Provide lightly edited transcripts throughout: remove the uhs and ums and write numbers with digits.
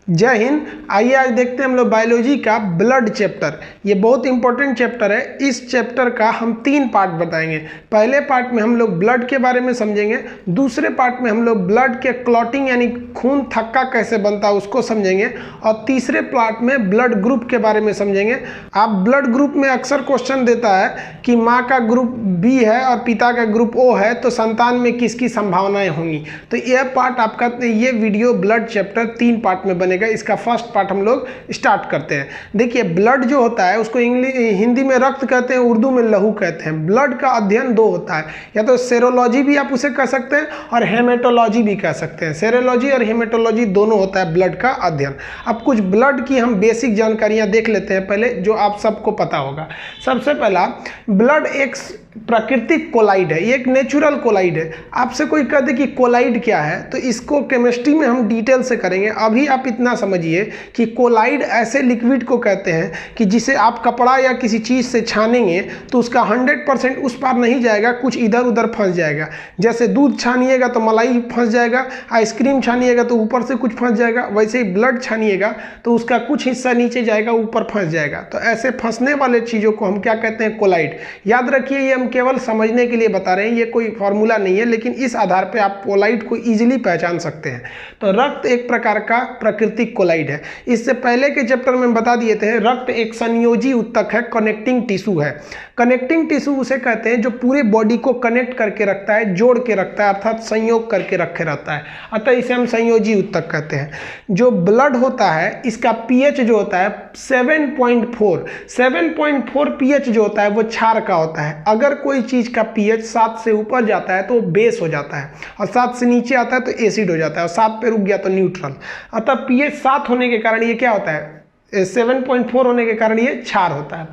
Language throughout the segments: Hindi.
जय हिंद। आइए आज देखते हैं हम लोग बायोलॉजी का ब्लड चैप्टर। ये बहुत इंपॉर्टेंट चैप्टर है। इस चैप्टर का हम 3 पार्ट बताएंगे। पहले पार्ट में हम लोग ब्लड के बारे में समझेंगे, दूसरे पार्ट में हम लोग ब्लड के क्लॉटिंग यानी खून थक्का कैसे बनता है उसको समझेंगे, और तीसरे पार्ट में ब्लड ग्रुप के बारे में समझेंगे। आप ब्लड ग्रुप में अक्सर क्वेश्चन देता है कि माँ का ग्रुप बी है और पिता का ग्रुप ओ है तो संतान में किसकी संभावनाएं होंगी। तो यह पार्ट आपका, ये वीडियो ब्लड चैप्टर 3 पार्ट में बनेगा। इसका फर्स्ट पार्ट हम लोग स्टार्ट करते हैं। देखिए, ब्लड जो होता है उसको हिंदी में रक्त कहते हैं, उर्दू में लहू कहते हैं। ब्लड का अध्ययन 2 होता है, या तो सेरोलॉजी भी आप उसे कह सकते हैं और हेमेटोलॉजी भी कह सकते हैं। सेरोलॉजी और हेमेटोलॉजी दोनों होता है ब्लड का अध्ययन। अब कुछ ब्लड की हम बेसिक जानकारियां देख लेते हैं पहले, जो आप सबको पता होगा। सबसे पहला, ब्लड एक प्राकृतिक कोलाइड है, ये एक नेचुरल कोलाइड है। आपसे कोई कह दे कि कोलाइड क्या है तो इसको केमिस्ट्री में हम डिटेल से करेंगे। अभी आप इतना समझिए कि कोलाइड ऐसे लिक्विड को कहते हैं कि जिसे आप कपड़ा या किसी चीज़ से छानेंगे तो उसका 100% उस पार नहीं जाएगा, कुछ इधर उधर फंस जाएगा। जैसे दूध छानिएगा तो मलाई फंस जाएगा, आइसक्रीम छानिएगा तो ऊपर से कुछ फंस जाएगा, वैसे ही ब्लड छानिएगा तो उसका कुछ हिस्सा नीचे जाएगा, ऊपर फंस जाएगा। तो ऐसे फंसने वाले चीज़ों को हम क्या कहते हैं? कोलाइड। याद रखिए, ये केवल समझने के लिए बता रहे हैं, ये कोई फॉर्मूला नहीं है, लेकिन इस आधार पे आप कोलाइड को इजीली पहचान सकते हैं। तो रक्त एक प्रकार का प्राकृतिक कोलाइड है। इससे पहले के चैप्टर में बता दिए थे, रक्त एक संयोजी उत्तक है, कनेक्टिंग टिश्यू है। कनेक्टिंग टिश्यू उसे कहते हैं जो पूरे बॉडी को कनेक्ट करके रखता है, जोड़ के रखता है, अर्थात संयोग करके रखे रहता है। अतः इसे हम संयोजी उत्तक कहते हैं। जो ब्लड होता है इसका पीएच जो होता है 7.4 पीएच जो होता है वो क्षार का होता है। अगर कोई चीज का पीएच 7 से ऊपर जाता है तो वो बेस हो जाता है, और 7 से नीचे आता है तो एसिड हो जाता है, और 7 पे रुक गया तो न्यूट्रल। अतः पीएच 7 होने के कारण ये क्या होता है? 7.4 होने के कारण ये क्षार होता है।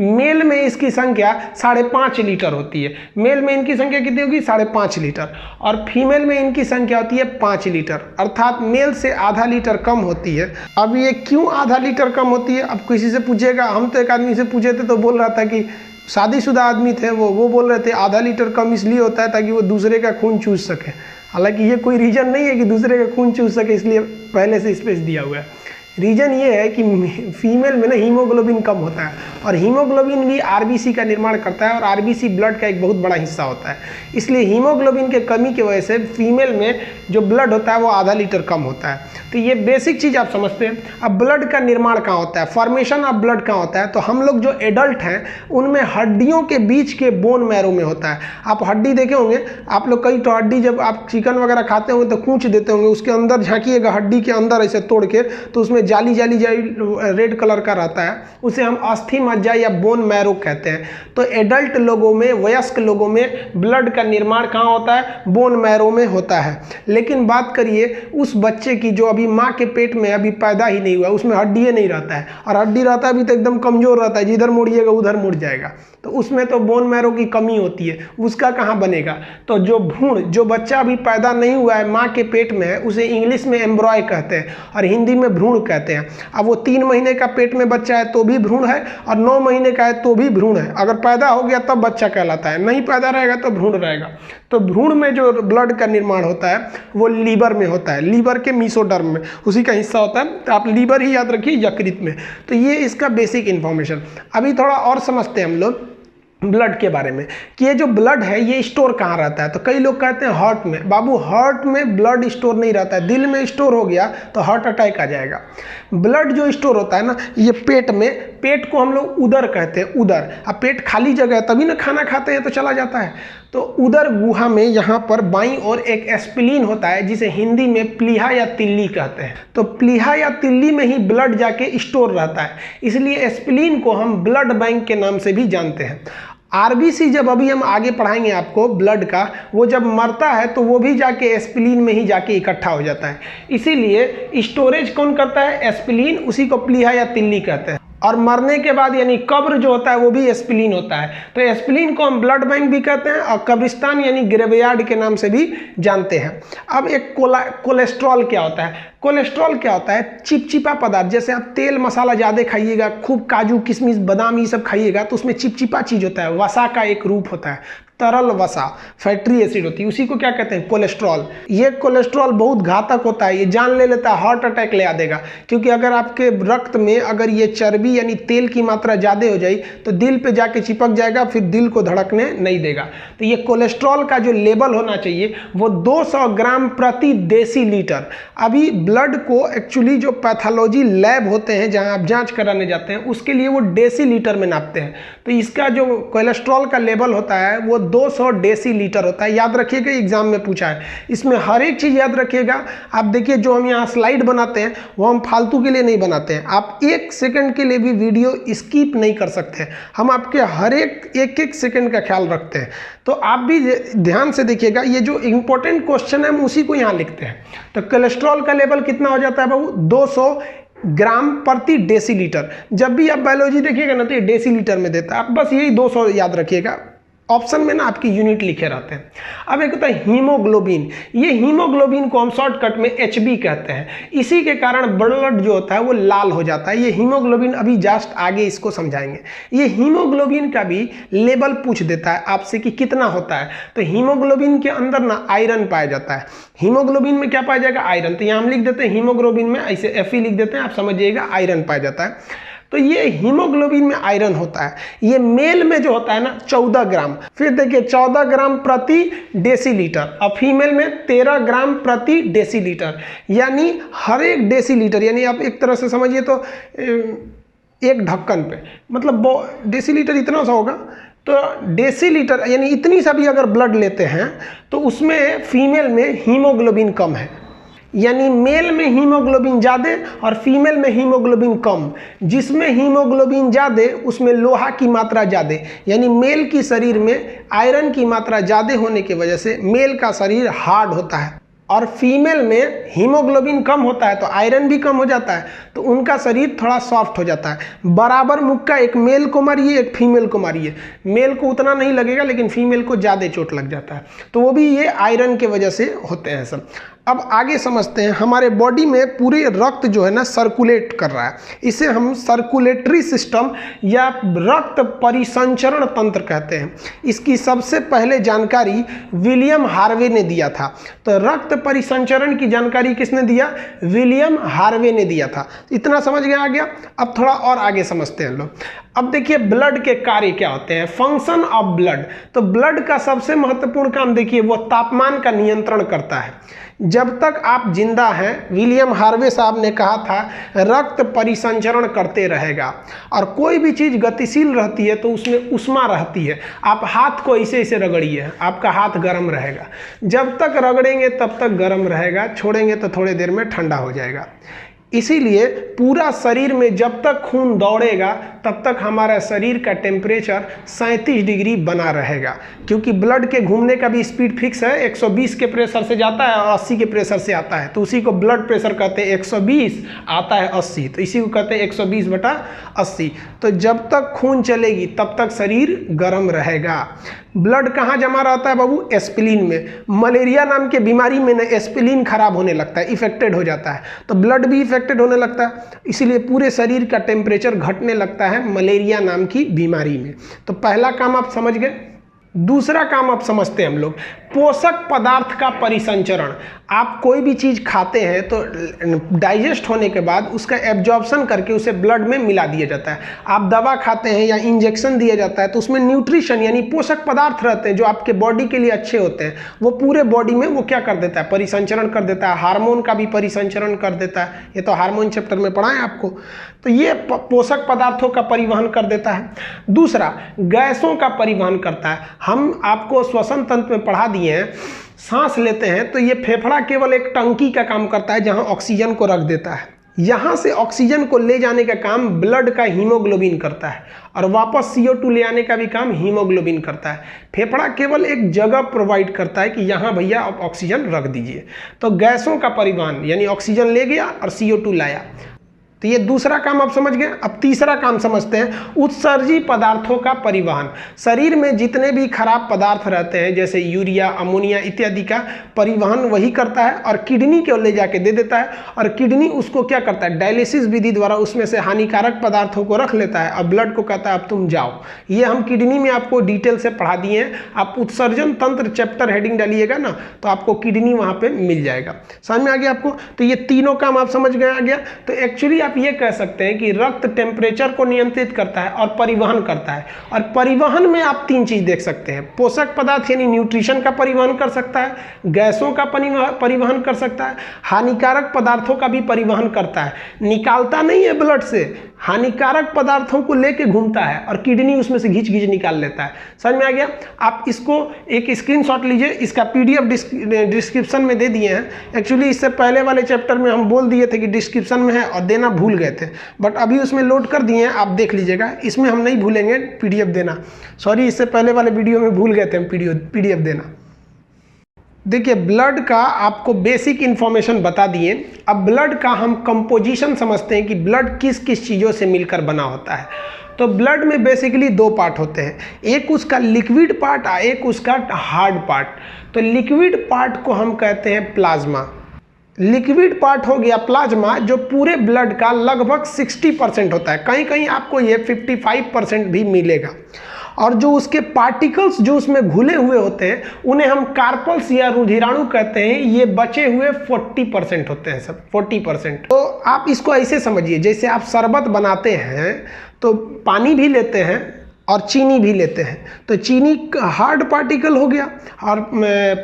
मेल में इसकी संख्या 5.5 लीटर होती है। मेल में इनकी संख्या कितनी होगी? 5.5 लीटर। और फीमेल में इनकी संख्या होती है 5 लीटर, अर्थात मेल से आधा लीटर कम होती है। अब ये क्यों आधा लीटर कम होती है? अब किसी से पूछेगा, हम तो एक आदमी से पूछे थे तो बोल रहा था कि शादीशुदा आदमी थे, वो बोल रहे थे आधा लीटर कम इसलिए होता है ताकि वो दूसरे का खून चूस सके। हालांकि ये कोई रीजन नहीं है कि दूसरे का खून चूस सके, इसलिए पहले से स्पेस दिया हुआ है। रीजन ये है कि फीमेल में ना हीमोग्लोबिन कम होता है, और हीमोग्लोबिन भी आरबीसी का निर्माण करता है, और आरबीसी ब्लड का एक बहुत बड़ा हिस्सा होता है। इसलिए हीमोग्लोबिन के कमी की वजह से फीमेल में जो ब्लड होता है वो आधा लीटर कम होता है। तो ये बेसिक चीज़ आप समझते हैं। अब ब्लड का निर्माण कहाँ होता है, फॉर्मेशन ऑफ ब्लड कहाँ होता है? तो हम लोग जो एडल्ट हैं उनमें हड्डियों के बीच के बोन मैरो में होता है। आप हड्डी देखे होंगे, आप लोग कई तो हड्डी जब आप चिकन वगैरह खाते होंगे तो कूच देते होंगे, उसके अंदर झांकिएगा, हड्डी के अंदर ऐसे तोड़ के, तो उसमें जाली जाली रेड कलर का रहता है, उसे हम अस्थि मज्जा या बोन मैरो कहते हैं। तो एडल्ट लोगों में, वयस्क लोगों में ब्लड का निर्माण कहाँ होता है? बोन मैरो में होता है। लेकिन बात करिए उस बच्चे की जो अभी माँ के पेट में अभी पैदा ही नहीं हुआ, उसमें हड्डी नहीं रहता है, और हड्डी रहता है अभी तो एकदम कमजोर रहता है, जिधर मुड़िएगा उधर मुड़ जाएगा, तो उसमें तो बोन मैरो की कमी होती है, उसका कहाँ बनेगा? तो जो भ्रूण, जो बच्चा अभी पैदा नहीं हुआ है, माँ के पेट में है, उसे इंग्लिश में एम्ब्रॉय कहते हैं और हिंदी में भ्रूण कहते हैं। अब वो 3 महीने का पेट में बच्चा है तो भी भ्रूण है, और 9 महीने का है तो भी भ्रूण है। अगर पैदा हो गया तब बच्चा कहलाता है, नहीं पैदा रहेगा तो भ्रूण रहेगा। तो भ्रूण में जो ब्लड का निर्माण होता है वो लीवर में होता है, लीवर के मीसोडर्म में, उसी का हिस्सा होता है। तो आप लीवर ही याद रखिए, यकृत में। तो ये इसका बेसिक इंफॉर्मेशन। अभी थोड़ा और समझते हैं हम लोग ब्लड के बारे में कि ये जो ब्लड है ये स्टोर कहाँ रहता है। तो कई लोग कहते हैं हार्ट में। बाबू, हार्ट में ब्लड स्टोर नहीं रहता है, दिल में स्टोर हो गया तो हार्ट अटैक आ जाएगा। ब्लड जो स्टोर होता है ना, ये पेट में, पेट को हम लोग उदर कहते हैं, उदर। अब पेट खाली जगह है तभी ना खाना खाते हैं तो चला जाता है। तो उदर गुहा में यहाँ पर बाईं ओर एक एस्पिलीन होता है, जिसे हिंदी में प्लीहा या तिल्ली कहते हैं। तो प्लीहा या तिल्ली में ही ब्लड जाके स्टोर रहता है, इसलिए एस्पिलीन को हम ब्लड बैंक के नाम से भी जानते हैं। आरबीसी जब अभी हम आगे पढ़ाएंगे आपको ब्लड का, वो जब मरता है तो वो भी जाके एस्पिलीन में ही जाके इकट्ठा हो जाता है। इसीलिए स्टोरेज कौन करता है? एस्पिलीन, उसी को प्लीहा या तिल्ली कहते हैं। और मरने के बाद यानी कब्र जो होता है वो भी एस्पिलीन होता है। तो एस्पिलीन को हम ब्लड बैंक भी कहते हैं, और कब्रिस्तान यानी ग्रेवयार्ड के नाम से भी जानते हैं। अब एक कोलेस्ट्रॉल क्या होता है? कोलेस्ट्रॉल क्या होता है? चिपचिपा पदार्थ। जैसे आप तेल मसाला ज़्यादा खाइएगा, खूब काजू किशमिश बादाम ये सब खाइएगा तो उसमें चिपचिपा चीज़ होता है, वसा का एक रूप होता है। तरल वसा फैटी एसिड होती है, उसी को क्या कहते हैं, कोलेस्ट्रॉल। ये कोलेस्ट्रॉल बहुत घातक होता है, ये जान ले लेता है, हार्ट अटैक ले आ देगा। क्योंकि अगर आपके रक्त में अगर ये चर्बी यानी तेल की मात्रा ज़्यादा हो जाए तो दिल पे जाके चिपक जाएगा, फिर दिल को धड़कने नहीं देगा। तो ये कोलेस्ट्रॉल का जो लेवल होना चाहिए वो 200 ग्राम प्रति डेसीलीटर। अभी ब्लड को एक्चुअली जो पैथोलॉजी लैब होते हैं जहां आप जांच कराने जाते हैं उसके लिए वो डेसीलीटर में नापते हैं। तो इसका जो कोलेस्ट्रॉल का लेवल होता है वो 200 डेसीलीटर होता है। याद रखिएगा, एग्जाम में पूछा है, इसमें हर एक चीज़ याद रखिएगा। आप देखिए जो हम यहाँ स्लाइड बनाते हैं वो हम फालतू के लिए नहीं बनाते हैं। आप 1 सेकंड के लिए भी वीडियो स्किप नहीं कर सकते, हम आपके हर एक सेकंड का ख्याल रखते हैं। तो आप भी ध्यान से देखिएगा, ये जो इंपॉर्टेंट क्वेश्चन है हम उसी को यहाँ लिखते हैं। तो कोलेस्ट्रॉल का लेवल कितना हो जाता है बाबू, 200 ग्राम प्रति डेसीलीटर। जब भी आप बायोलॉजी देखिएगा ना तो ये डेसीलीटर में देता है, आप बस यही 200 याद रखिएगा। ऑप्शन में ना आपकी यूनिट लिखे रहते हैं। अब एक होता है हीमोग्लोबिन, ये हीमोग्लोबिन को हम शॉर्टकट में HB कहते हैं। इसी के कारण ब्लड जो होता है वो लाल हो जाता है। ये हीमोग्लोबिन अभी जस्ट आगे इसको समझाएंगे। ये हीमोग्लोबिन का भी लेवल पूछ देता है आपसे कि कितना होता है। तो हीमोग्लोबिन के अंदर ना आयरन पाया जाता है। हीमोग्लोबिन में क्या पाया जाएगा, आयरन। तो यहाँ हम लिख देते हैं हीमोग्लोबिन में ऐसे Fe लिख देते हैं, आप समझिएगा आयरन पाया जाता है। तो ये हीमोग्लोबिन में आयरन होता है। ये मेल में जो होता है ना 14 ग्राम, फिर देखिए 14 ग्राम प्रति डेसीलीटर, और फीमेल में 13 ग्राम प्रति डेसीलीटर। यानी हर एक डेसीलीटर, यानी आप एक तरह से समझिए तो एक ढक्कन पे, मतलब डेसीलीटर इतना सा होगा। तो डेसीलीटर यानी इतनी सा भी अगर ब्लड लेते हैं तो उसमें फीमेल में हीमोग्लोबिन कम है। यानी मेल में हीमोग्लोबिन ज़्यादा और फीमेल में हीमोग्लोबिन कम। जिसमें हीमोग्लोबिन ज़्यादा उसमें लोहा की मात्रा ज़्यादा, यानी मेल की शरीर में आयरन की मात्रा ज़्यादा होने की वजह से मेल का शरीर हार्ड होता है, और फीमेल में हीमोग्लोबिन कम होता है तो आयरन भी कम हो जाता है, तो उनका शरीर थोड़ा सॉफ्ट हो जाता है। बराबर मुक्का एक मेल को मारिए एक फीमेल को मारिए, मेल को उतना नहीं लगेगा लेकिन फीमेल को ज़्यादा चोट लग जाता है। तो वो भी ये आयरन के वजह से होते हैं सब। अब आगे समझते हैं, हमारे बॉडी में पूरे रक्त जो है ना सर्कुलेट कर रहा है, इसे हम सर्कुलेटरी सिस्टम या रक्त परिसंचरण तंत्र कहते हैं। इसकी सबसे पहले जानकारी विलियम हार्वे ने दिया था। तो रक्त परिसंचरण की जानकारी किसने दिया, विलियम हार्वे ने दिया था। इतना समझ गया आ गया। अब थोड़ा और आगे समझते हैं लोग। अब देखिए ब्लड के कार्य क्या होते हैं, फंक्शन ऑफ ब्लड। तो ब्लड का सबसे महत्वपूर्ण काम देखिए वो तापमान का नियंत्रण करता है। जब तक आप जिंदा हैं, विलियम हार्वे साहब ने कहा था रक्त परिसंचरण करते रहेगा, और कोई भी चीज़ गतिशील रहती है तो उसमें उष्मा रहती है। आप हाथ को ऐसे ऐसे रगड़िए, आपका हाथ गर्म रहेगा। जब तक रगड़ेंगे तब तक गर्म रहेगा, छोड़ेंगे तो थोड़ी देर में ठंडा हो जाएगा। इसीलिए पूरा शरीर में जब तक खून दौड़ेगा तब तक हमारा शरीर का टेम्परेचर 37 डिग्री बना रहेगा, क्योंकि ब्लड के घूमने का भी स्पीड फिक्स है। 120 के प्रेशर से जाता है और 80 के प्रेशर से आता है, तो उसी को ब्लड प्रेशर कहते हैं। 120 आता है 80, तो इसी को कहते हैं 120/80। तो जब तक खून चलेगी तब तक शरीर गर्म रहेगा। ब्लड कहाँ जमा रहता है बाबू, एस्पिलिन में। मलेरिया नाम के बीमारी में ना एस्पिलिन खराब होने लगता है, इफेक्टेड हो जाता है, तो ब्लड भी इफेक्टेड होने लगता है। इसीलिए पूरे शरीर का टेम्परेचर घटने लगता है मलेरिया नाम की बीमारी में। तो पहला काम आप समझ गए। दूसरा काम आप समझते हैं हम लोग, पोषक पदार्थ का परिसंचरण। आप कोई भी चीज़ खाते हैं तो डाइजेस्ट होने के बाद उसका एब्जॉर्प्शन करके उसे ब्लड में मिला दिया जाता है। आप दवा खाते हैं या इंजेक्शन दिया जाता है तो उसमें न्यूट्रिशन यानी पोषक पदार्थ रहते हैं जो आपके बॉडी के लिए अच्छे होते हैं। वो पूरे बॉडी में वो क्या कर देता है, परिसंचरण कर देता है। हार्मोन का भी परिसंचरण कर देता है, ये तो हार्मोन चैप्टर में पढ़ा है आपको। तो ये पोषक पदार्थों का परिवहन कर देता है। दूसरा, गैसों का परिवहन करता है। हम आपको श्वसन तंत्र में पढ़ा दिए हैं, सांस लेते हैं तो ये फेफड़ा केवल एक टंकी का काम करता है जहां ऑक्सीजन को रख देता है। यहाँ से ऑक्सीजन को ले जाने का काम ब्लड का हीमोग्लोबिन करता है, और वापस CO2 ले आने का भी काम हीमोग्लोबिन करता है। फेफड़ा केवल एक जगह प्रोवाइड करता है कि यहाँ भैया आप ऑक्सीजन रख दीजिए। तो गैसों का परिवहन यानी ऑक्सीजन ले गया और CO2 लाया। तो ये दूसरा काम आप समझ गए। अब तीसरा काम समझते हैं, उत्सर्जी पदार्थों का परिवहन। शरीर में जितने भी खराब पदार्थ रहते हैं जैसे यूरिया, अमोनिया इत्यादि का परिवहन वही करता है और किडनी को ले जाके दे देता है, और किडनी उसको क्या करता है, डायलिसिस विधि द्वारा उसमें से हानिकारक पदार्थों को रख लेता है और ब्लड को कहता है अब तुम जाओ। ये हम किडनी में आपको डिटेल से पढ़ा दिए हैं। आप उत्सर्जन तंत्र चैप्टर हेडिंग डालिएगा ना तो आपको किडनी वहाँ पे मिल जाएगा। समझ में आ गया आपको? तो ये तीनों काम आप समझ गए आ गया। तो एक्चुअली आप ये कह सकते हैं कि रक्त टेम्परेचर को नियंत्रित करता है और परिवहन करता है। और परिवहन में आप तीन चीज देख सकते हैं, पोषक पदार्थ यानी न्यूट्रिशन का परिवहन कर सकता है, गैसों का परिवहन कर सकता है, हानिकारक पदार्थों का भी परिवहन करता है। निकालता नहीं है ब्लड से, हानिकारक पदार्थों को लेके घूमता है और किडनी उसमें से घिंच घिंच निकाल लेता है। समझ में आ गया? आप इसको एक स्क्रीनशॉट लीजिए, इसका पीडीएफ डिस्क्रिप्शन में दे दिए हैं। एक्चुअली इससे पहले वाले चैप्टर में हम बोल दिए थे कि डिस्क्रिप्शन में है और देना भूल गए थे, बट अभी उसमें लोड कर दिए हैं, आप देख लीजिएगा। इसमें हम नहीं भूलेंगे पीडीएफ देना, सॉरी इससे पहले वाले वीडियो में भूल गए थे हम पीडीएफ देना। देखिए ब्लड का आपको बेसिक इन्फॉर्मेशन बता दिए। अब ब्लड का हम कंपोजिशन समझते हैं कि ब्लड किस किस चीज़ों से मिलकर बना होता है। तो ब्लड में बेसिकली दो पार्ट होते हैं, एक उसका लिक्विड पार्ट और एक उसका हार्ड पार्ट। तो लिक्विड पार्ट को हम कहते हैं प्लाज्मा। लिक्विड पार्ट हो गया प्लाज्मा, जो पूरे ब्लड का लगभग 60% होता है, कहीं कहीं आपको ये 55% भी मिलेगा। और जो उसके पार्टिकल्स जो उसमें घुले हुए होते हैं उन्हें हम कार्पल्स या रुधिराणु कहते हैं। ये बचे हुए 40% होते हैं, सब 40%। तो आप इसको ऐसे समझिए, जैसे आप शरबत बनाते हैं तो पानी भी लेते हैं और चीनी भी लेते हैं, तो चीनी हार्ड पार्टिकल हो गया और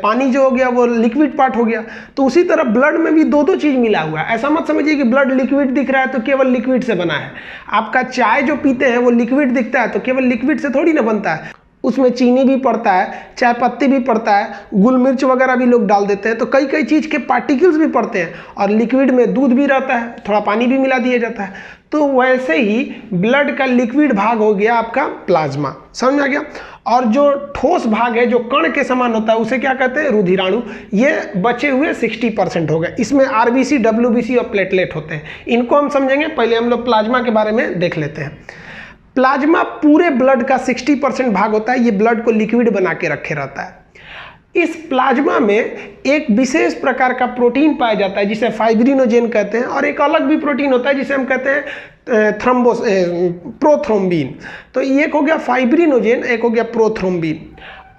पानी जो हो गया वो लिक्विड पार्ट हो गया। तो उसी तरह ब्लड में भी दो दो चीज़ मिला हुआ है। ऐसा मत समझिए कि ब्लड लिक्विड दिख रहा है तो केवल लिक्विड से बना है। आपका चाय जो पीते हैं वो लिक्विड दिखता है तो केवल लिक्विड से थोड़ी ना बनता है, उसमें चीनी भी पड़ता है, चाय पत्ती भी पड़ता है, गुल मिर्च वगैरह भी लोग डाल देते हैं, तो कई कई चीज़ के पार्टिकल्स भी पड़ते हैं। और लिक्विड में दूध भी रहता है, थोड़ा पानी भी मिला दिया जाता है। तो वैसे ही ब्लड का लिक्विड भाग हो गया आपका प्लाज्मा। समझ में आ गया? और जो ठोस भाग है जो कण के समान होता है उसे क्या कहते हैं, रुधिराणु। ये बचे हुए 60% हो गए। इसमें आरबीसी, डब्ल्यूबीसी और प्लेटलेट होते हैं। इनको हम समझेंगे, पहले हम लोग प्लाज्मा के बारे में देख लेते हैं। प्लाज्मा पूरे ब्लड का 60% भाग होता है, ये ब्लड को लिक्विड बना के रखे रहता है। इस प्लाज्मा में एक विशेष प्रकार का प्रोटीन पाया जाता है जिसे फाइब्रिनोजेन कहते हैं, और एक अलग भी प्रोटीन होता है जिसे हम कहते हैं प्रोथ्रोम्बिन। तो एक हो गया फाइब्रिनोजेन, एक हो गया प्रोथ्रोम्बिन।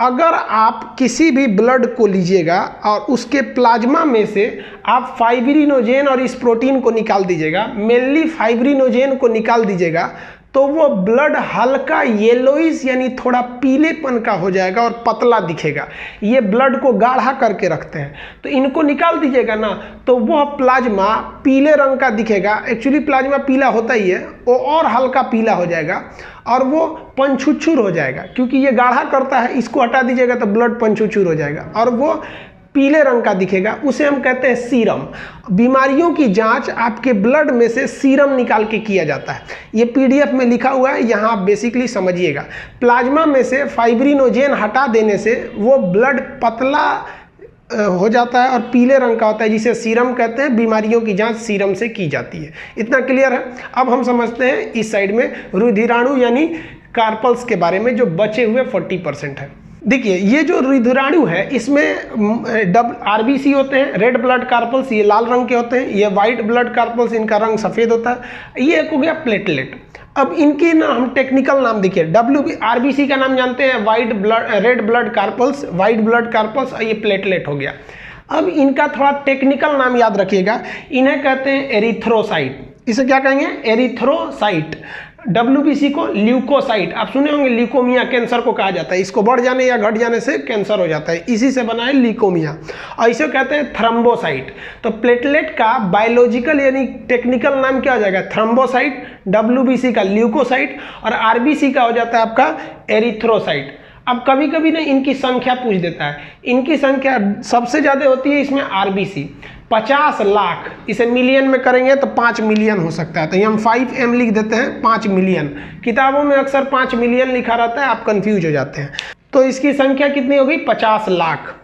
अगर आप किसी भी ब्लड को लीजिएगा और उसके प्लाज्मा में से आप फाइब्रिनोजेन और इस प्रोटीन को निकाल दीजिएगा, मेनली फाइब्रिनोजेन को निकाल दीजिएगा, तो वो ब्लड हल्का येलोइश यानी थोड़ा पीलेपन का हो जाएगा और पतला दिखेगा। ये ब्लड को गाढ़ा करके रखते हैं। तो इनको निकाल दीजिएगा ना तो वह प्लाज्मा पीले रंग का दिखेगा। एक्चुअली प्लाज्मा पीला होता ही है, वो और हल्का पीला हो जाएगा और वो पंछुछुर हो जाएगा, क्योंकि ये गाढ़ा करता है। इसको हटा दीजिएगा तो ब्लड पंछुछुर हो जाएगा और वो पीले रंग का दिखेगा। उसे हम कहते हैं सीरम। बीमारियों की जांच आपके ब्लड में से सीरम निकाल के किया जाता है। ये पीडीएफ में लिखा हुआ है, यहाँ आप बेसिकली समझिएगा। प्लाज्मा में से फाइब्रिनोजेन हटा देने से वो ब्लड पतला हो जाता है और पीले रंग का होता है, जिसे सीरम कहते हैं। बीमारियों की जांच सीरम से की जाती है। इतना क्लियर है? अब हम समझते हैं इस साइड में रुधिराणु यानी कार्पल्स के बारे में, जो बचे हुए 40% है। देखिए ये जो रुधिराणु है इसमें आरबीसी होते हैं, रेड ब्लड कार्पल्स, ये लाल रंग के होते हैं। ये वाइट ब्लड कार्पल्स, इनका रंग सफ़ेद होता है। ये एक हो गया प्लेटलेट। अब इनके ना हम टेक्निकल नाम देखिए, आरबीसी का नाम जानते हैं, white blood, red blood carpals, white blood carpals, और ये प्लेटलेट हो गया। अब इनका थोड़ा टेक्निकल नाम याद रखिएगा, इन्हें कहते हैं एरिथ्रोसाइट। इसे क्या कहेंगे? एरिथ्रोसाइट। डब्ल्यूबीसी को ल्यूकोसाइट। आप सुने होंगे ल्यूकोमिया कैंसर को कहा जाता है, इसको बढ़ जाने या घट जाने से कैंसर हो जाता है, इसी से बना है ल्यूकोमिया। और इसे कहते हैं थ्रम्बोसाइट। तो प्लेटलेट का बायोलॉजिकल यानी टेक्निकल नाम क्या हो जाएगा? थ्रम्बोसाइट। डब्ल्यूबीसी का ल्यूकोसाइट और आरबीसी का हो जाता है आपका एरिथ्रोसाइट। अब कभी कभी ना इनकी संख्या पूछ देता है। इनकी संख्या सबसे ज़्यादा होती है इसमें आरबीसी, 50 लाख। इसे मिलियन में करेंगे तो 5 मिलियन हो सकता है, तो हम 5M लिख देते हैं, 5 मिलियन। किताबों में अक्सर 5 मिलियन लिखा रहता है, आप कंफ्यूज हो जाते हैं। तो इसकी संख्या कितनी होगी? 50 लाख।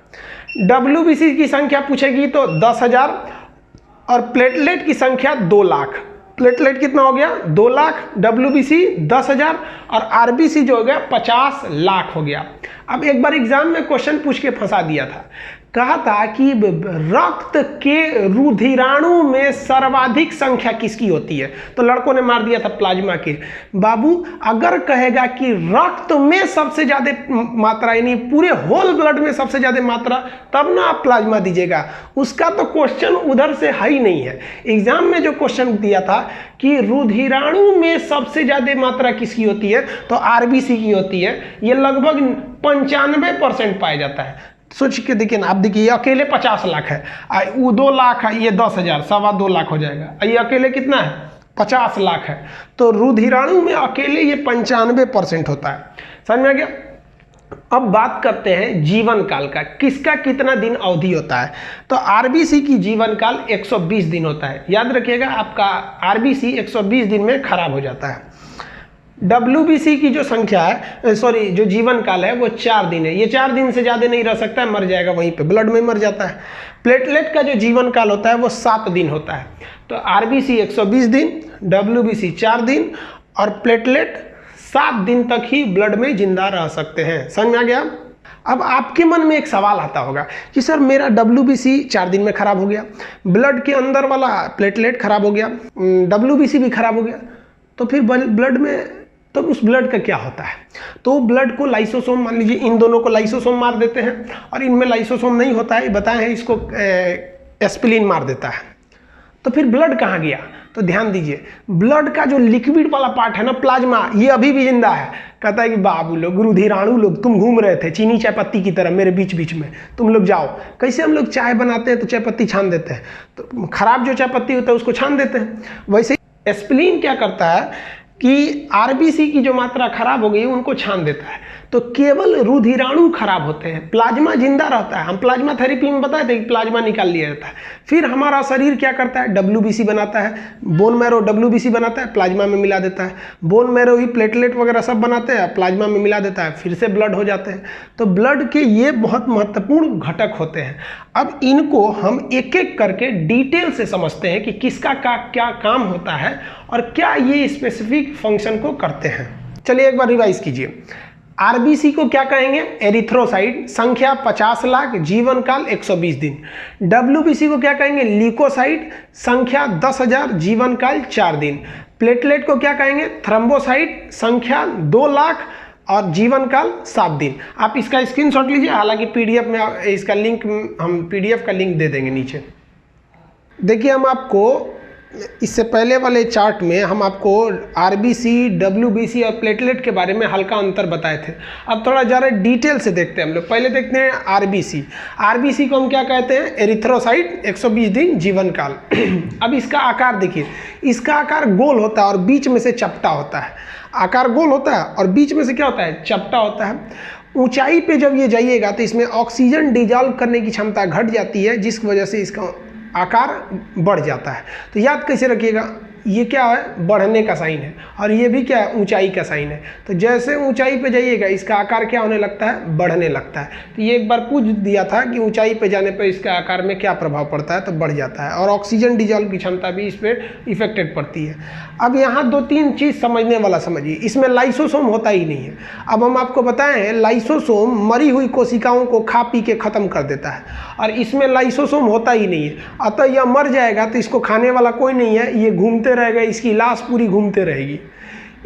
डब्ल्यूबीसी की संख्या पूछेगी तो 10,000 और प्लेटलेट की संख्या 2 लाख। प्लेटलेट कितना हो गया 2 लाख, WBC 10,000 और RBC जो हो गया 50 लाख हो गया। अब एक बार एग्जाम में क्वेश्चन पूछ के फंसा दिया था, कहा था कि रक्त के रुधिराणु में सर्वाधिक संख्या किसकी होती है, तो लड़कों ने मार दिया था प्लाज्मा की। बाबू अगर कहेगा कि रक्त में सबसे ज्यादा मात्रा यानी पूरे होल ब्लड में सबसे ज्यादा मात्रा, तब ना आप प्लाज्मा दीजिएगा, उसका तो क्वेश्चन उधर से है ही नहीं है। एग्जाम में जो क्वेश्चन दिया था कि रुधिराणु में सबसे ज्यादा मात्रा किसकी होती है, तो RBC की होती है। ये लगभग 95% पाया जाता है। सोच के देखिए ना, आप देखिए ये अकेले 50 लाख है, वो 2 लाख है, ये 10,000, 2.25 लाख हो जाएगा। ये अकेले कितना है 50 लाख है, तो रुधिराणु में अकेले ये 95% होता है। समझ में आ गया। अब बात करते हैं जीवन काल का, किसका कितना दिन अवधि होता है। तो RBC की जीवन काल 120 दिन होता है। याद रखिएगा आपका RBC 120 दिन में खराब हो जाता है। WBC की जो संख्या है, सॉरी जो जीवन काल है वो 4 दिन है। ये 4 दिन से ज़्यादा नहीं रह सकता है, मर जाएगा वहीं पे, ब्लड में मर जाता है। प्लेटलेट का जो जीवन काल होता है वो 7 दिन होता है। तो RBC 120 दिन, WBC 4 दिन और प्लेटलेट 7 दिन तक ही ब्लड में जिंदा रह सकते हैं। समझ में आ गया। अब आपके मन में एक सवाल आता होगा कि सर मेरा WBC 4 दिन में खराब हो गया, ब्लड के अंदर वाला प्लेटलेट खराब हो गया, WBC भी खराब हो गया, तो फिर ब्लड में तो उस ब्लड का क्या होता है। तो ब्लड को लाइसोसोम, मान लीजिए इन दोनों को लाइसोसोम मार देते हैं और इनमें लाइसोसोम नहीं होता है, बताए हैं, इसको एस्पिलिन मार देता है। तो फिर ब्लड कहाँ गया, तो ध्यान दीजिए, ब्लड का जो लिक्विड वाला पार्ट है ना, प्लाज्मा, ये अभी भी जिंदा है। कहता है कि बाबू लोग, रुधिराणु लोग, तुम घूम रहे थे चीनी चाय पत्ती की तरह मेरे बीच बीच में, तुम लोग जाओ। कैसे हम लोग चाय बनाते हैं तो चाय पत्ती छान देते हैं, तो खराब जो चाय पत्ती होता है उसको छान देते हैं। वैसे एस्पिलिन क्या करता है कि RBC की जो मात्रा खराब हो गई उनको छान देता है, तो केवल रुधिराणु खराब होते हैं, प्लाज्मा जिंदा रहता है। हम प्लाज्मा थेरेपी में बताए थे कि प्लाज्मा निकाल लिया जाता है। फिर हमारा शरीर क्या करता है, WBC बनाता है, बोन मैरो WBC बनाता है, प्लाज्मा में मिला देता है। बोन मैरो ही प्लेटलेट वगैरह सब बनाते हैं, प्लाज्मा में मिला देता है, फिर से ब्लड हो जाते हैं। तो ब्लड के ये बहुत महत्वपूर्ण घटक होते हैं। अब इनको हम एक एक करके डिटेल से समझते हैं कि किसका क्या काम होता है और क्या ये स्पेसिफिक फंक्शन को करते हैं। चलिए एक बार रिवाइज कीजिए। RBC को क्या कहेंगे, एरिथ्रोसाइट, संख्या 50 लाख, जीवन काल 120 दिन। WBC को क्या कहेंगे, ल्यूकोसाइट, संख्या 10,000, जीवन काल 4 दिन। प्लेटलेट को क्या कहेंगे, थ्रोम्बोसाइट, संख्या 2 लाख और जीवन काल 7 दिन। आप इसका स्क्रीनशॉट लीजिए, हालांकि PDF में इसका लिंक, हम PDF का लिंक दे देंगे नीचे। देखिए हम आपको इससे पहले वाले चार्ट में हम आपको RBC, WBC और प्लेटलेट के बारे में हल्का अंतर बताए थे। अब थोड़ा ज़्यादा डिटेल से देखते हैं हम लोग। पहले देखते हैं RBC। RBC को हम क्या कहते हैं, एरिथ्रोसाइट, 120 दिन, जीवन काल। अब इसका आकार देखिए, इसका आकार गोल होता है और बीच में से चपटा होता है। आकार गोल होता है और बीच में से क्या होता है, चपटा होता है। ऊंचाई पे जब ये जाइएगा तो इसमें ऑक्सीजन डिजॉल्व करने की क्षमता घट जाती है, जिसकी वजह से इसका आकार बढ़ जाता है। तो याद कैसे रखिएगा, ये क्या है, बढ़ने का साइन है, और ये भी क्या है, ऊंचाई का साइन है। तो जैसे ऊंचाई पे जाइएगा इसका आकार क्या होने लगता है, बढ़ने लगता है। तो ये एक बार पूछ दिया था कि ऊंचाई पे जाने पे इसका आकार में क्या प्रभाव पड़ता है, तो बढ़ जाता है, और ऑक्सीजन डिजॉल्व की क्षमता भी इस पर इफेक्टेड पड़ती है। अब यहाँ 2-3 चीज़ समझने वाला समझिए। इसमें लाइसोसोम होता ही नहीं है। अब हम आपको बताए हैं, लाइसोसोम मरी हुई कोशिकाओं को खा पी के ख़त्म कर देता है, और इसमें लाइसोसोम होता ही नहीं है। अतः यह मर जाएगा तो इसको खाने वाला कोई नहीं है, ये घूमते रहेगा, इसकी लाश पूरी घूमते रहेगी।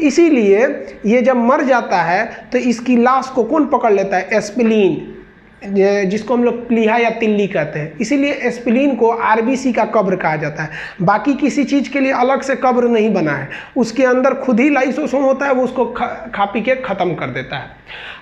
इसीलिए ये जब मर जाता है तो इसकी लाश को कौन पकड़ लेता है, एस्पिलिन, जिसको हम लोग प्लीहा या तिल्ली कहते हैं। इसीलिए एस्पिलिन को RBC का कब्र कहा जाता है। बाकी किसी चीज़ के लिए अलग से कब्र नहीं बना है, उसके अंदर खुद ही लाइसोसोम होता है, वो उसको खा पी के ख़त्म कर देता है।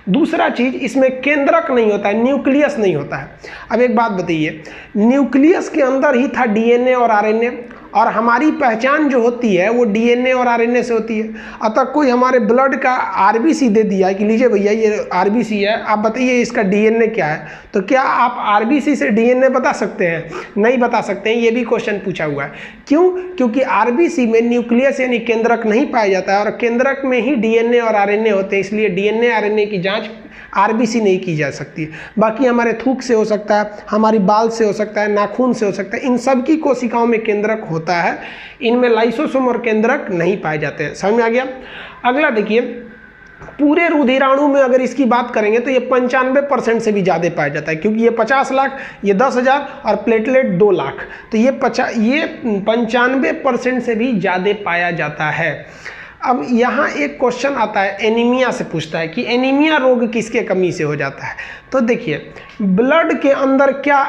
दूसरा चीज़, इसमें केंद्रक नहीं होता है, न्यूक्लियस नहीं होता है। अब एक बात बताइए, न्यूक्लियस के अंदर ही था DNA और RNA, और हमारी पहचान जो होती है वो DNA और RNA से होती है। अतः कोई हमारे ब्लड का RBC दे दिया कि लीजिए भैया ये RBC है, आप बताइए इसका DNA क्या है, तो क्या आप RBC से DNA बता सकते हैं? नहीं बता सकते हैं। ये भी क्वेश्चन पूछा हुआ है। क्यों? क्योंकि RBC में न्यूक्लियस यानी केंद्रक नहीं पाया जाता है, और केंद्रक में ही DNA और RNA होते हैं, इसलिए DNA RNA की जाँच RBC नहीं की जा सकती। बाकी हमारे थूक से हो सकता है, हमारी बाल से हो सकता है, नाखून से हो सकता है, इन सब की कोशिकाओं में केंद्रक होता है। होता है, इनमें लाइसोसोम और केंद्रक नहीं पाए जाते हैं। समझ में आ गया। अगला देखिए, पूरे रुधिराणु में अगर इसकी बात करेंगे तो ये 95% से भी ज़्यादा पाया जाता है, क्योंकि ये 50 लाख, ये 10,000 और प्लेटलेट 2 लाख, तो ये 95% से भी ज़्यादा पाया जाता है। अब यहाँ एक क्वेश्चन आता है, एनीमिया से पूछता है कि एनीमिया रोग किसके कमी से हो जाता है। तो देखिए, ब्लड के अंदर क्या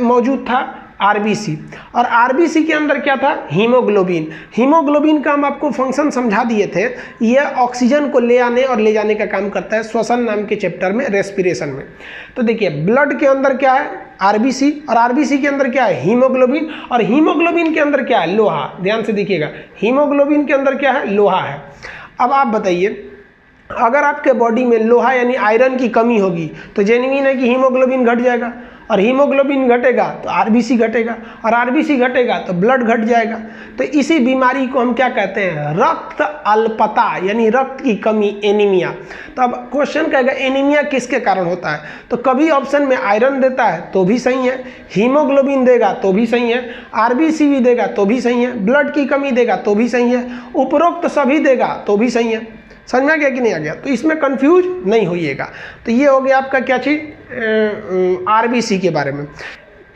मौजूद था, आरबीसी, और आरबीसी के अंदर क्या था, हीमोग्लोबिन। हीमोग्लोबिन का हम आपको फंक्शन समझा दिए थे, यह ऑक्सीजन को ले आने और ले जाने का काम करता है, श्वसन नाम के चैप्टर में, रेस्पिरेशन में। तो देखिए, ब्लड के अंदर क्या है, आरबीसी, और आरबीसी के अंदर क्या है, हीमोग्लोबिन, और हीमोग्लोबिन के अंदर क्या है, लोहा। ध्यान से देखिएगा, हीमोग्लोबिन के अंदर क्या है, लोहा है। अब आप बताइए, अगर आपके बॉडी में लोहा यानी आयरन की कमी होगी तो जेन्युइन है कि हीमोग्लोबिन घट जाएगा, और हीमोग्लोबिन घटेगा तो आरबीसी घटेगा, और आरबीसी घटेगा तो ब्लड घट जाएगा। तो इसी बीमारी को हम क्या कहते हैं, रक्त अल्पता यानी रक्त की कमी, एनीमिया। तो अब क्वेश्चन कहेगा एनीमिया किसके कारण होता है, तो कभी ऑप्शन में आयरन देता है तो भी सही है, हीमोग्लोबिन देगा तो भी सही है, आरबीसी भी देगा तो भी सही है, ब्लड की कमी देगा तो भी सही है, उपरोक्त सभी देगा तो भी सही है। समझ में आ गया कि नहीं आ गया, तो इसमें कंफ्यूज नहीं होइएगा। तो ये हो गया आपका क्या चीज़, आरबीसी के बारे में।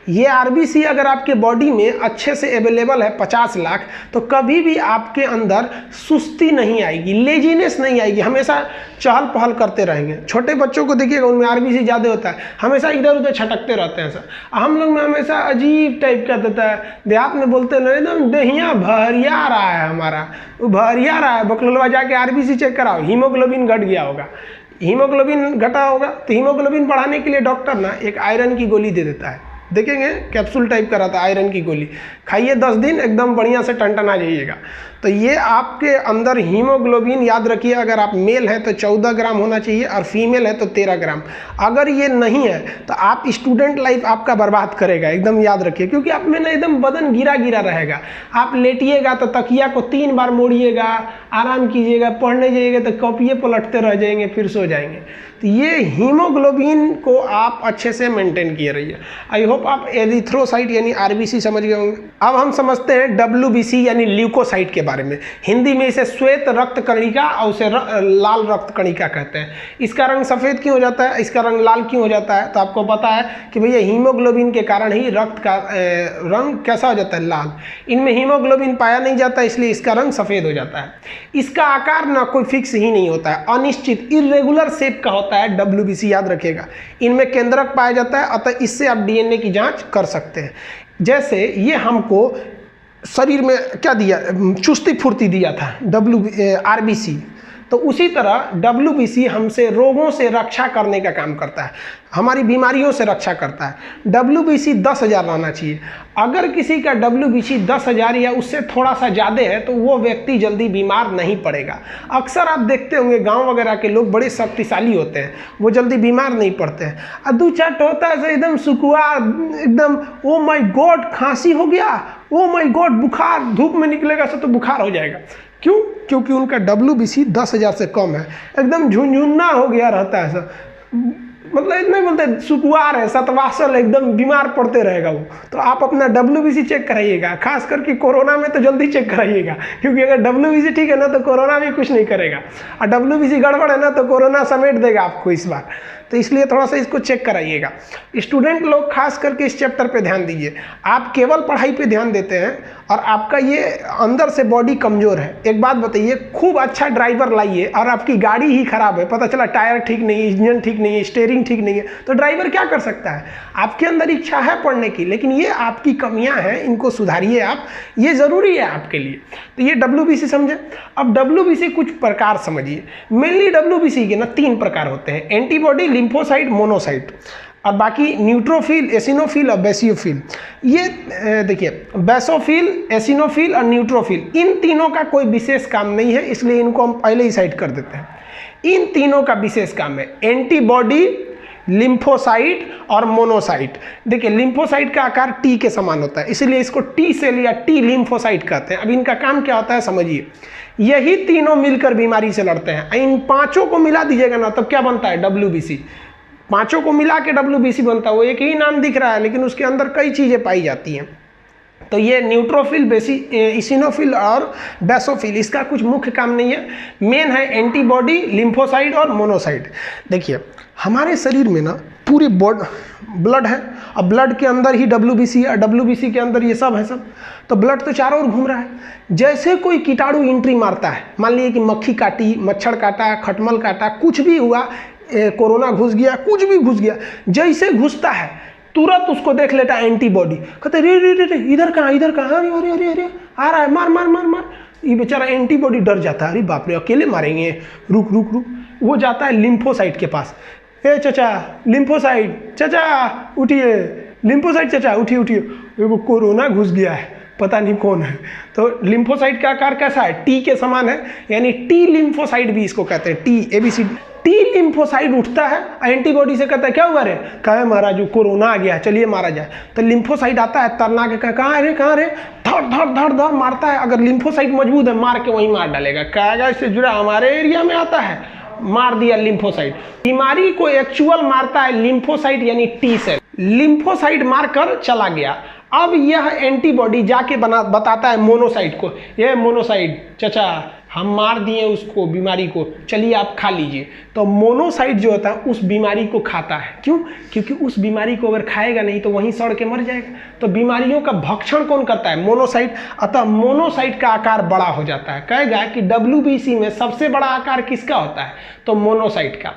ये आरबीसी अगर आपके बॉडी में अच्छे से अवेलेबल है 50 लाख, तो कभी भी आपके अंदर सुस्ती नहीं आएगी, लेजीनेस नहीं आएगी, हमेशा चहल पहल करते रहेंगे। छोटे बच्चों को देखिएगा, उनमें आरबीसी ज़्यादा होता है, हमेशा इधर उधर छटकते रहते हैं सर। हम लोग में हमेशा अजीब टाइप का देता है, देहात में बोलते ना एकदम दहिया भरिया रहा है, हमारा वो भरिया रहा है। बकलोलवा जाके आरबीसी चेक कराओ, हीमोग्लोबिन घट गया होगा, हीमोग्लोबिन घटा होगा। तो हीमोग्लोबिन बढ़ाने के लिए डॉक्टर ना एक आयरन की गोली दे देता है, देखेंगे कैप्सूल टाइप का रहता है, आयरन की गोली खाइए 10 दिन, एकदम बढ़िया से टनटना जाइएगा। तो ये आपके अंदर हीमोग्लोबिन, याद रखिए, अगर आप मेल है तो 14 ग्राम होना चाहिए और फीमेल है तो 13 ग्राम। अगर ये नहीं है तो आप स्टूडेंट लाइफ आपका बर्बाद करेगा, एकदम याद रखिए, क्योंकि आप में ना एकदम बदन गिरा गिरा रहेगा। आप लेटिएगा तो तकिया को 3 बार मोड़िएगा, आराम कीजिएगा, पढ़ने जाइएगा तो कॉपिए पलटते रह जाएंगे, फिर सो जाएंगे। तो ये हीमोग्लोबिन को आप अच्छे से मेंटेन किए रहिए। आई होप आप एरिथ्रोसाइट यानी आरबीसी समझ गए होंगे। अब हम समझते हैं डब्ल्यूबीसी यानी ल्यूकोसाइट के बारे में। हिंदी में इसे श्वेत रक्त कणिका और उसे लाल रक्त कणिका कहते हैं। इसका रंग सफ़ेद क्यों हो जाता है, इसका रंग लाल क्यों हो जाता है, तो आपको पता है कि भैया हीमोग्लोबिन के कारण ही रक्त का रंग कैसा हो जाता है, लाल। इनमें हीमोग्लोबिन पाया नहीं जाता, इसलिए इसका रंग सफ़ेद हो जाता है। इसका आकार ना कोई फिक्स ही नहीं होता है, अनिश्चित इर्रेगुलर शेप का होता है डब्ल्यूबीसी, याद रखिएगा। इनमें केंद्रक पाया जाता है, अतः इससे आप डीएनए की जांच कर सकते हैं। जैसे ये हमको शरीर में क्या दिया, चुस्ती फुर्ती दिया था आरबीसी, तो उसी तरह डब्ल्यूबीसी हमसे रोगों से रक्षा करने का काम करता है, हमारी बीमारियों से रक्षा करता है। डब्ल्यूबीसी 10,000 रहना चाहिए। अगर किसी का डब्ल्यूबीसी 10,000 या उससे थोड़ा सा ज़्यादा है तो वो व्यक्ति जल्दी बीमार नहीं पड़ेगा। अक्सर आप देखते होंगे गांव वगैरह के लोग बड़े शक्तिशाली होते हैं, वो जल्दी बीमार नहीं पड़ते हैं। अदू चट होता है एकदम सुकुआ, एकदम ओ माय गॉड खांसी हो गया, ओ माय गॉड बुखार, धूप में निकलेगा तो बुखार हो जाएगा। क्यों? क्योंकि उनका डब्ल्यूबीसी 10,000 से कम है, एकदम झुंझुन्ना हो गया रहता है सब, मतलब इतना बोलते सुकुआर है, सतवासल, एकदम बीमार पड़ते रहेगा वो। तो आप अपना डब्ल्यूबीसी चेक कराइएगा, खास करके कोरोना में तो जल्दी चेक कराइएगा, क्योंकि अगर डब्ल्यूबीसी ठीक है ना तो कोरोना भी कुछ नहीं करेगा, और डब्ल्यूबीसी गड़बड़ है ना तो कोरोना समेट देगा आपको इस बार। तो इसलिए थोड़ा सा इसको चेक कराइएगा। स्टूडेंट लोग खास करके इस चैप्टर पे ध्यान दीजिए। आप केवल पढ़ाई पे ध्यान देते हैं और आपका ये अंदर से बॉडी कमज़ोर है। एक बात बताइए, खूब अच्छा ड्राइवर लाइए और आपकी गाड़ी ही खराब है, पता चला टायर ठीक नहीं है, इंजन ठीक नहीं है, स्टीयरिंग ठीक नहीं है, तो ड्राइवर क्या कर सकता है? आपके अंदर इच्छा है पढ़ने की, लेकिन ये आपकी कमियां हैं, इनको सुधारिए आप, ये ज़रूरी है आपके लिए। तो ये डब्ल्यूबीसी समझे। अब डब्ल्यूबीसी कुछ प्रकार समझिए। मेनली डब्ल्यूबीसी के ना 3 प्रकार होते हैं, एंटीबॉडी, लिम्फोसाइट, मोनोसाइट, और बाकी न्यूट्रोफिल, एसिनोफिल और बेसियोफिल। ये देखिए, बेसोफिल, एसिनोफिल और न्यूट्रोफिल, इन तीनों का कोई विशेष काम नहीं है, इसलिए इनको हम पहले ही साइड कर देते हैं। इन तीनों का विशेष काम है एंटीबॉडी, लिम्फोसाइट और मोनोसाइट। देखिए, लिम्फोसाइट का आकार टी के समान होता है, इसलिए इसको टी सेल या टी लिम्फोसाइट कहते हैं। अब इनका काम क्या होता है समझिए। यही तीनों मिलकर बीमारी से लड़ते हैं। इन पांचों को मिला दीजिएगा ना, तब क्या बनता है? डब्ल्यूबीसी। पांचों को मिला के डब्ल्यूबीसी बनता है। वो एक ही नाम दिख रहा है, लेकिन उसके अंदर कई चीजें पाई जाती हैं। तो ये न्यूट्रोफिल, इसिनोफिल और बेसोफिल, इसका कुछ मुख्य काम नहीं है। मेन है एंटीबॉडी, लिम्फोसाइट और मोनोसाइट। देखिए हमारे शरीर में ना पूरी ब्लड है, और ब्लड के अंदर ही WBC है, WBC के अंदर ये सब है सब। तो ब्लड तो चारों ओर घूम रहा है। जैसे कोई कीटाणु एंट्री मारता है, मान लीजिए कि मक्खी काटी, मच्छर काटा, खटमल काटा, कुछ भी हुआ, कोरोना घुस गया, कुछ भी घुस गया, जैसे घुसता है तुरंत उसको देख लेता है एंटीबॉडी, कहते रे रे रे इधर कहाँ, इधर कहाँ, अरे अरे अरे अरे आ रहा है, मार मार मार मार। ये बेचारा एंटीबॉडी डर जाता है, अरे बाप रे अकेले मारेंगे, रुक रुक रुक। वो जाता है लिम्फोसाइट के पास, ए चाचा लिम्फोसाइट, चाचा उठिए, लिम्फोसाइट चाचा उठिए उठिए, वो कोरोना घुस गया है, पता नहीं कौन है। तो लिम्फोसाइट का आकार कैसा है, टी के समान है, यानी टी लिम्फोसाइट भी इसको कहते हैं, टी ABC। टी लिम्फोसाइट उठता है, एंटीबॉडी से कहता है क्या हुआ रे, कहे महाराज कोरोना आ गया, चलिए मारा जाए। तो लिम्फोसाइट आता है तरना के, कहाँ रे कहाँ रे, धड़ धड़ धड़ धड़ मारता है। अगर लिम्फोसाइट मजबूत है मार के वहीं मार डालेगा, कहेगा इससे जुड़ा हमारे एरिया में आता है, मार दिया लिम्फोसाइट। बीमारी को एक्चुअल मारता है लिम्फोसाइट यानी टी सेल। लिम्फोसाइट मारकर चला गया, अब यह एंटीबॉडी जाके बताता है मोनोसाइट को, ये मोनोसाइट चाचा हम मार दिए उसको, बीमारी को, चलिए आप खा लीजिए। तो मोनोसाइट जो होता है उस बीमारी को खाता है। क्यों? क्योंकि उस बीमारी को अगर खाएगा नहीं तो वहीं सड़ के मर जाएगा। तो बीमारियों का भक्षण कौन करता है? मोनोसाइट। अतः मोनोसाइट का आकार बड़ा हो जाता है। कहेगा कि WBC में सबसे बड़ा आकार किसका होता है? तो मोनोसाइट का।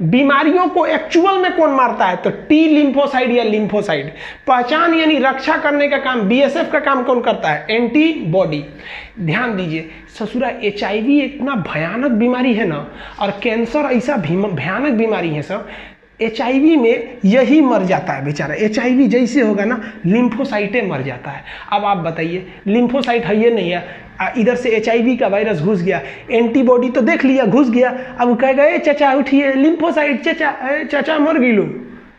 बीमारियों को एक्चुअल में कौन मारता है? तो टी लिम्फोसाइट या लिम्फोसाइट। पहचान यानी रक्षा करने का काम BSF का काम कौन करता है? एंटीबॉडी। ध्यान दीजिए ससुरा, HIV इतना भयानक बीमारी है ना, और कैंसर ऐसा भयानक बीमारी है सब, HIV में यही मर जाता है बेचारा। HIV जैसे होगा ना, लिम्फोसाइटे मर जाता है। अब आप बताइए, लिम्फोसाइट है ये नहीं है, इधर से HIV का वायरस घुस गया, एंटीबॉडी तो देख लिया घुस गया, अब कहेगा ए चाचा उठिए, लिम्फोसाइट चाचा, चाचा मर गई लो,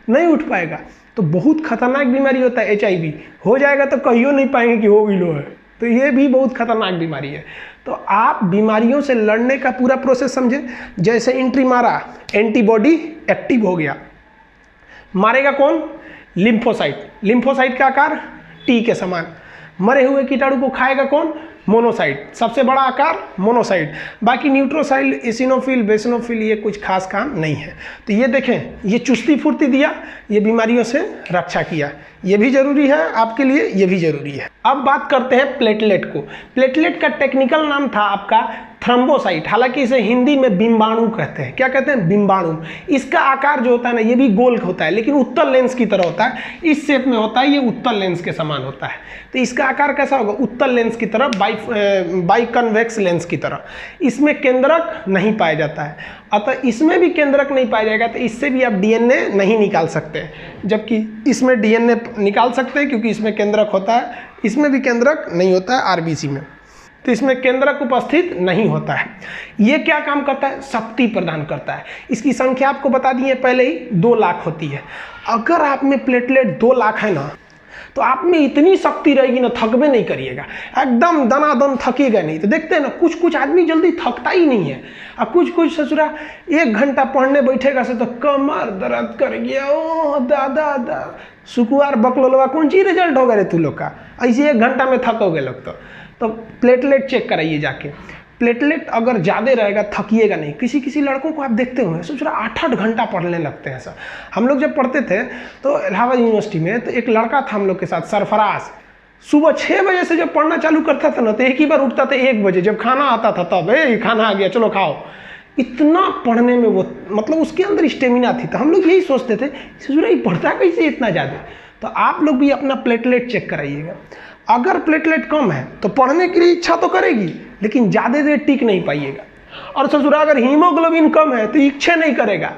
नहीं उठ पाएगा। तो बहुत खतरनाक बीमारी होता है HIV। हो जाएगा तो कहियो नहीं पाएंगे कि हो गई लो है। तो ये भी बहुत खतरनाक बीमारी है। तो आप बीमारियों से लड़ने का पूरा प्रोसेस समझे। जैसे एंट्री मारा, एंटीबॉडी एक्टिव हो गया, मारेगा कौन? लिम्फोसाइट। लिम्फोसाइट का आकार टी के समान। मरे हुए कीटाणु को खाएगा कौन? मोनोसाइट। सबसे बड़ा आकार मोनोसाइट। बाकी न्यूट्रोसाइल, एसिनोफिल, बेसिनोफिल ये कुछ खास काम नहीं है। तो ये देखें, ये चुस्ती फुर्ती दिया, ये बीमारियों से रक्षा किया, ये भी जरूरी है आपके लिए, ये भी जरूरी है। अब बात करते हैं प्लेटलेट को। प्लेटलेट का टेक्निकल नाम था आपका थ्रोम्बोसाइट, हालांकि इसे हिंदी में बिंबाणु कहते हैं। क्या कहते हैं? बिंबाणु। इसका आकार जो होता है ना, ये भी गोल होता है, लेकिन उत्तल लेंस की तरह होता है, इस शेप में होता है, ये उत्तल लेंस के समान होता है। तो इसका आकार कैसा होगा? उत्तल लेंस की तरह, बाइकन्वेक्स लेंस की तरह। इसमें केंद्रक नहीं पाया जाता है, अतः इसमें भी केंद्रक नहीं पाया जाएगा, तो इससे भी आप DNA नहीं निकाल सकते, जबकि इसमें DNA निकाल सकते हैं क्योंकि इसमें केंद्रक होता है। इसमें भी केंद्रक नहीं होता है RBC में, तो इसमें केंद्रक उपस्थित नहीं होता है। ये क्या काम करता है? शक्ति प्रदान करता है। इसकी संख्या आपको बता दी है पहले ही, 2 लाख होती है। अगर आप में प्लेटलेट 2 लाख है ना, तो आप में इतनी शक्ति रहेगी ना, थकबे नहीं करिएगा, एकदम दनादन थकेगा नहीं। तो देखते हैं ना, कुछ कुछ आदमी जल्दी थकता ही नहीं है, और कुछ कुछ ससुरा 1 घंटा पढ़ने बैठेगा से तो कमर दर्द कर गया, ओ दादा दा सुकुआर बकलोलवा कौन सी रिजल्ट होगा रे तू लोग का, ऐसे 1 घंटा में थकोगे लोग। तो प्लेटलेट चेक कराइए जाके। प्लेटलेट अगर ज़्यादा रहेगा थकिएगा नहीं। किसी किसी लड़कों को आप देखते होंगे सोच रहा 8-8 घंटा पढ़ने लगते हैं सर। हम लोग जब पढ़ते थे तो इलाहाबाद यूनिवर्सिटी में, तो एक लड़का था हम लोग के साथ, सरफराज। सुबह 6 बजे से जब पढ़ना चालू करता था ना, तो एक ही बार उठता था 1 बजे, जब खाना आता था तब, खाना आ गया चलो खाओ। इतना पढ़ने में वो, मतलब उसके अंदर स्टेमिना थी। तो हम लोग यही सोचते थे ससुरा ये पढ़ता कैसे इतना ज़्यादा। तो आप लोग भी अपना प्लेटलेट चेक कराइएगा। अगर प्लेटलेट कम है तो पढ़ने के लिए इच्छा तो करेगी, लेकिन ज़्यादा देर टिक नहीं पाइएगा। और ससुरा अगर हीमोग्लोबिन कम है तो इच्छा नहीं करेगा।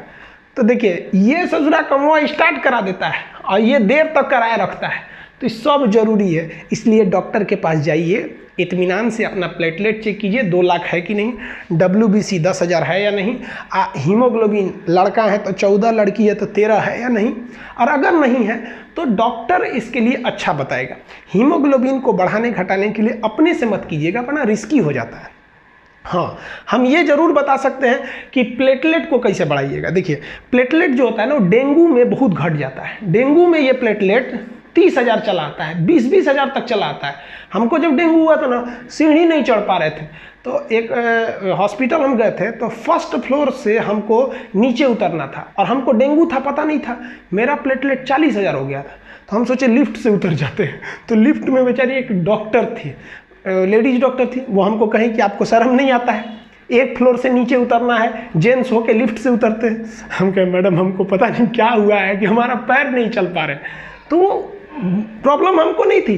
तो देखिए, ये ससुरा कमवा स्टार्ट करा देता है और ये देर तक कराए रखता है। तो सब जरूरी है, इसलिए डॉक्टर के पास जाइए, इत्मीनान से अपना प्लेटलेट चेक कीजिए 2 लाख है कि नहीं, WBC 10,000 है या नहीं, हीमोग्लोबिन लड़का है तो 14, लड़की है तो 13 है या नहीं। और अगर नहीं है तो डॉक्टर इसके लिए अच्छा बताएगा। हीमोग्लोबिन को बढ़ाने घटाने के लिए अपने से मत कीजिएगा, वरना रिस्की हो जाता है। हाँ, हम ये जरूर बता सकते हैं कि प्लेटलेट को कैसे बढ़ाइएगा। देखिए, प्लेटलेट जो होता है ना, वो डेंगू में बहुत घट जाता है। डेंगू में ये प्लेटलेट 30,000 चला आता है, 20-20 हज़ार तक चला आता है। हमको जब डेंगू हुआ था ना, सीढ़ी नहीं चढ़ पा रहे थे, तो एक हॉस्पिटल हम गए थे, तो फर्स्ट फ्लोर से हमको नीचे उतरना था और हमको डेंगू था, पता नहीं था। मेरा प्लेटलेट 40,000 हो गया था, तो हम सोचे लिफ्ट से उतर जाते हैं। तो लिफ्ट में बेचारी एक डॉक्टर थी, लेडीज डॉक्टर थी, वो हमको कहीं कि आपको शर्म नहीं आता है, एक फ्लोर से नीचे उतरना है, जेंट्स होके लिफ्ट से उतरते हैं। हम कहे मैडम हमको पता नहीं क्या हुआ है कि हमारा पैर नहीं चल पा रहे। तो प्रॉब्लम हमको नहीं थी,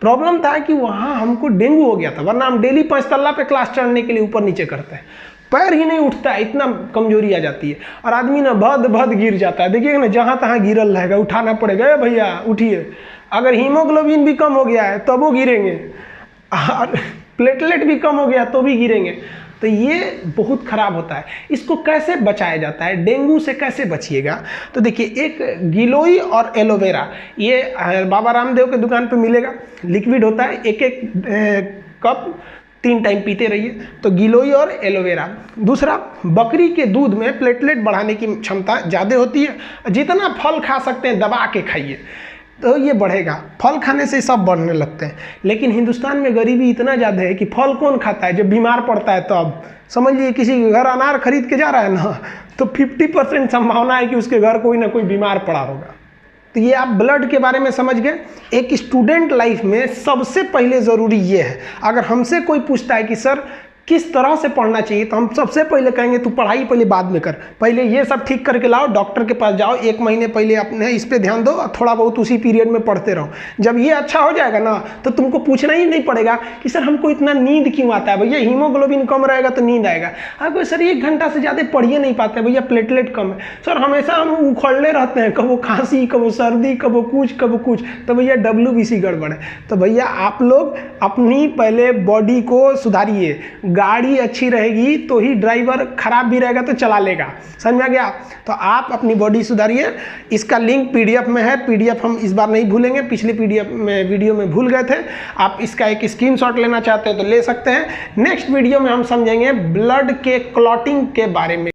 प्रॉब्लम था कि वहाँ हमको डेंगू हो गया था, वरना हम डेली 5 तल्ला पे क्लास चढ़ने के लिए ऊपर नीचे करते हैं, पैर ही नहीं उठता है, इतना कमजोरी आ जाती है और आदमी ना भद भद गिर जाता है। देखिएगा ना, जहाँ तहाँ गिरल रहेगा, उठाना पड़ेगा, भैया उठिए। अगर हीमोग्लोबिन भी कम हो गया है तब वो गिरेंगे, और प्लेटलेट भी कम हो गया तो भी गिरेंगे। तो ये बहुत खराब होता है। इसको कैसे बचाया जाता है, डेंगू से कैसे बचिएगा? तो देखिए, एक गिलोई और एलोवेरा, ये बाबा रामदेव के दुकान पे मिलेगा, लिक्विड होता है, एक एक कप 3 टाइम पीते रहिए। तो गिलोई और एलोवेरा। दूसरा, बकरी के दूध में प्लेटलेट बढ़ाने की क्षमता ज़्यादा होती है, जितना फल खा सकते हैं दबा के खाइए तो ये बढ़ेगा। फल खाने से सब बढ़ने लगते हैं, लेकिन हिंदुस्तान में गरीबी इतना ज़्यादा है कि फल कौन खाता है? जब बीमार पड़ता है तो अब समझ लीजिए, किसी के घर अनार खरीद के जा रहा है ना, तो 50% संभावना है कि उसके घर कोई ना कोई बीमार पड़ा होगा। तो ये आप ब्लड के बारे में समझ गए। एक स्टूडेंट लाइफ में सबसे पहले ज़रूरी ये है, अगर हमसे कोई पूछता है कि सर किस तरह से पढ़ना चाहिए, तो हम सबसे पहले कहेंगे तू पढ़ाई पहले बाद में कर, पहले ये सब ठीक करके लाओ, डॉक्टर के पास जाओ, 1 महीने पहले अपने इस पे ध्यान दो और थोड़ा बहुत उसी पीरियड में पढ़ते रहो। जब ये अच्छा हो जाएगा ना, तो तुमको पूछना ही नहीं पड़ेगा कि सर हमको इतना नींद क्यों आता है। भैया हीमोग्लोबिन कम रहेगा तो नींद आएगा। आपको सर 1 घंटा से ज़्यादा पढ़िए नहीं पाते, भैया प्लेटलेट कम है। सर हमेशा हम उखड़ले रहते हैं, कबो खांसी, कबो सर्दी, कबो कुछ, तो भैया WBC गड़बड़ है। तो भैया आप लोग अपनी पहले बॉडी को सुधारिए। गाड़ी अच्छी रहेगी तो ही ड्राइवर, खराब भी रहेगा तो चला लेगा, समझ आ गया? तो आप अपनी बॉडी सुधारिए। इसका लिंक PDF में है, PDF हम इस बार नहीं भूलेंगे, पिछले PDF में वीडियो में भूल गए थे। आप इसका एक स्क्रीनशॉट लेना चाहते हैं तो ले सकते हैं। नेक्स्ट वीडियो में हम समझेंगे ब्लड के क्लॉटिंग के बारे में।